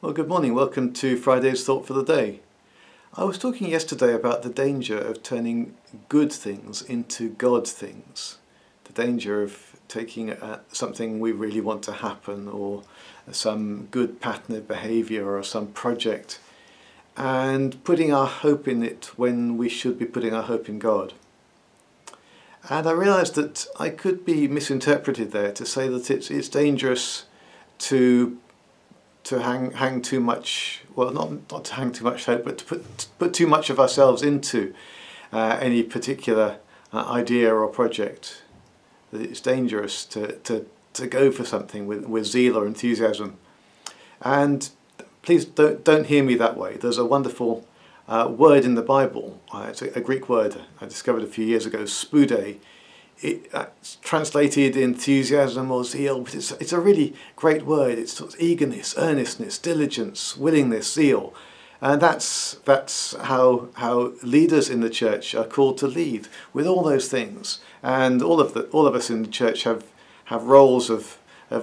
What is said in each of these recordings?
Well, good morning. Welcome to Friday's Thought for the Day. I was talking yesterday about the danger of turning good things into God things. The danger of taking something we really want to happen, or some good pattern of behaviour, or some project, and putting our hope in it when we should be putting our hope in God. And I realised that I could be misinterpreted there to say that it's dangerous to hang too much, well, not to hang too much hope, but to put too much of ourselves into any particular idea or project. That it's dangerous to go for something with zeal or enthusiasm. And please don't hear me that way. There's a wonderful word in the Bible. It's a Greek word I discovered a few years ago, spoude. It's translated enthusiasm or zeal, but it's a really great word. It's sort of eagerness, earnestness, diligence, willingness, zeal, and that's how leaders in the church are called to lead, with all those things. And all of us in the church have roles of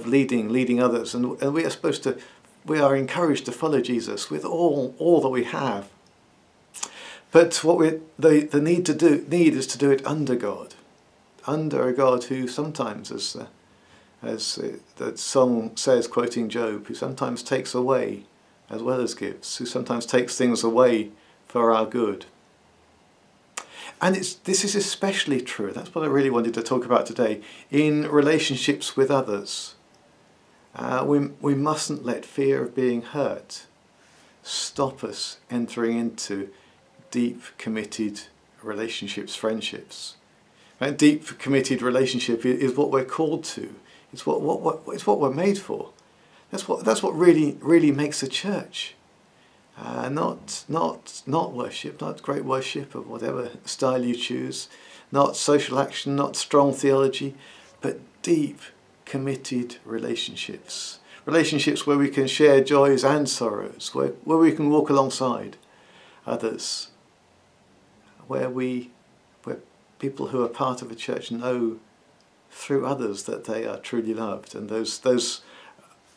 leading others, and we are encouraged to follow Jesus with all that we have. But what the need is to do it under God. Under a God who sometimes, as the song says, quoting Job, who sometimes takes away as well as gives, who sometimes takes things away for our good. And this is especially true, that's what I really wanted to talk about today, in relationships with others. We mustn't let fear of being hurt stop us entering into deep, committed relationships, friendships. A deep, committed relationship is what we're called to. It's what we're made for. That's what really makes a church. Not worship, not great worship of whatever style you choose, not social action, not strong theology, but deep, committed relationships. Relationships where we can share joys and sorrows, where we can walk alongside others, where people who are part of a church know through others that they are truly loved, and those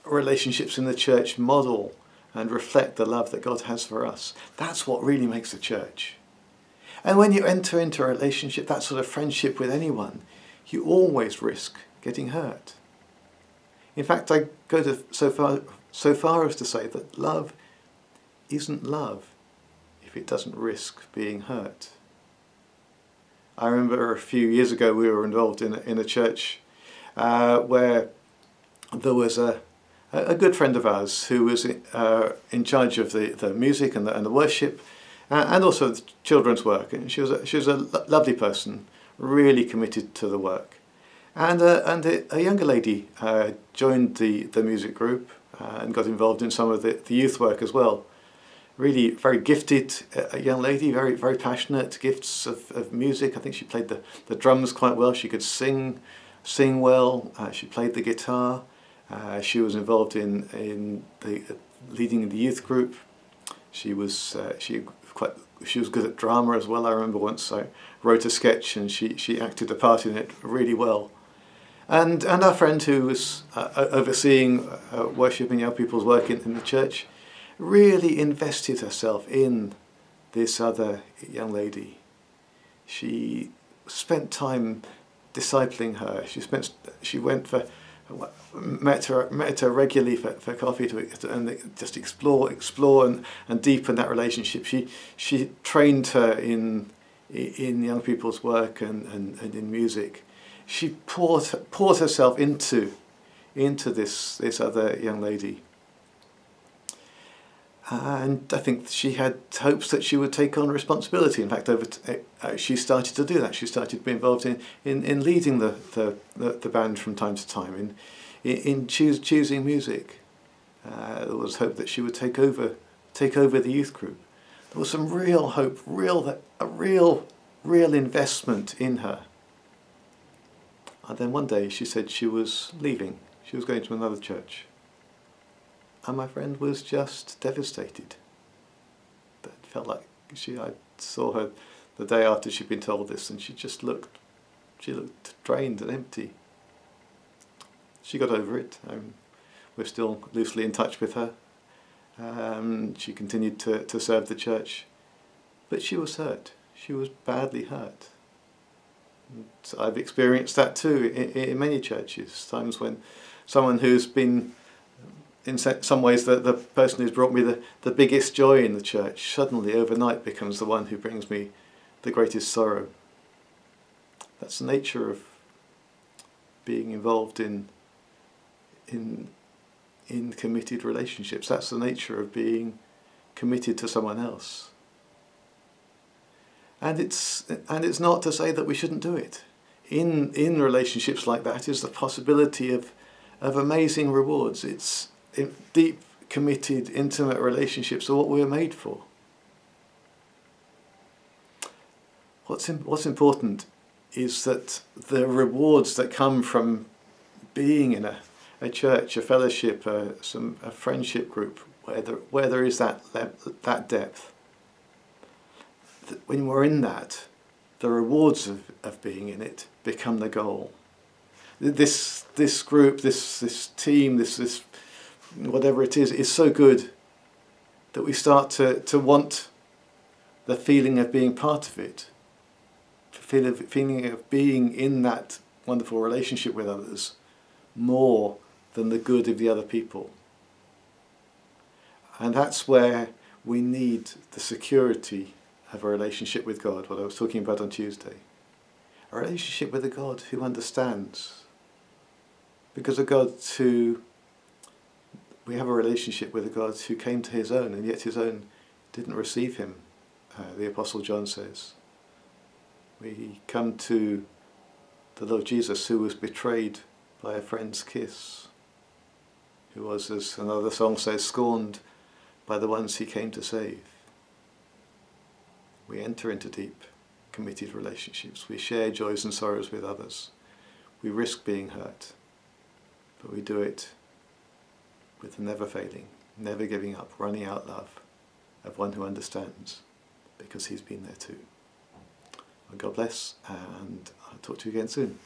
relationships in the church model and reflect the love that God has for us. That's what really makes a church. And when you enter into a relationship, that sort of friendship with anyone, you always risk getting hurt. In fact, I go so far as to say that love isn't love if it doesn't risk being hurt. I remember a few years ago we were involved in a church where there was a good friend of ours who was in charge of the music and the worship and also the children's work. And she was a lovely person, really committed to the work. And a younger lady joined the music group and got involved in some of the youth work as well. Really very gifted young lady, very passionate, gifts of music. I think she played the drums quite well. She could sing well. She played the guitar. She was involved in leading the youth group. She was good at drama as well. I remember once I wrote a sketch and she acted a part in it really well. And our friend who was overseeing worship and young people's work in the church really invested herself in this other young lady. She spent time discipling her. Met her regularly for coffee and just explore and deepen that relationship. She trained her in young people's work and in music. She poured herself into this other young lady. And I think she had hopes that she would take on responsibility. In fact, she started to do that. She started to be involved in leading the band from time to time, in choosing music. There was hope that she would take over the youth group. There was some real hope, a real investment in her. And then one day she said she was leaving. She was going to another church. And my friend was just devastated. It felt like I saw her the day after she'd been told this, and she looked drained and empty. She got over it. We're still loosely in touch with her, She continued to serve the church, but she was hurt. She was badly hurt. And I've experienced that too in many churches, times when someone who's been, in some ways, the person who's brought me the biggest joy in the church suddenly overnight becomes the one who brings me the greatest sorrow. That's the nature of being involved in committed relationships. That's the nature of being committed to someone else. And it's not to say that we shouldn't do it. In relationships like that is the possibility of amazing rewards. It's deep, committed, intimate relationships are what we're made for. What's important is that the rewards that come from being in a church, a fellowship, a friendship group, where there is that depth, when we're in that, the rewards of being in it become the goal. This group, this team, this whatever it is so good that we start to want the feeling of being part of it, the feeling of being in that wonderful relationship with others more than the good of the other people. And that's where we need the security of a relationship with God, what I was talking about on Tuesday. A relationship with a God who understands. Because we have a relationship with a God who came to his own, and yet his own didn't receive him, the Apostle John says. We come to the Lord Jesus, who was betrayed by a friend's kiss, who was, as another song says, scorned by the ones he came to save. We enter into deep, committed relationships. We share joys and sorrows with others. We risk being hurt, but we do it with the never failing, never giving up, running out love of one who understands, because he's been there too. Well, God bless, and I'll talk to you again soon.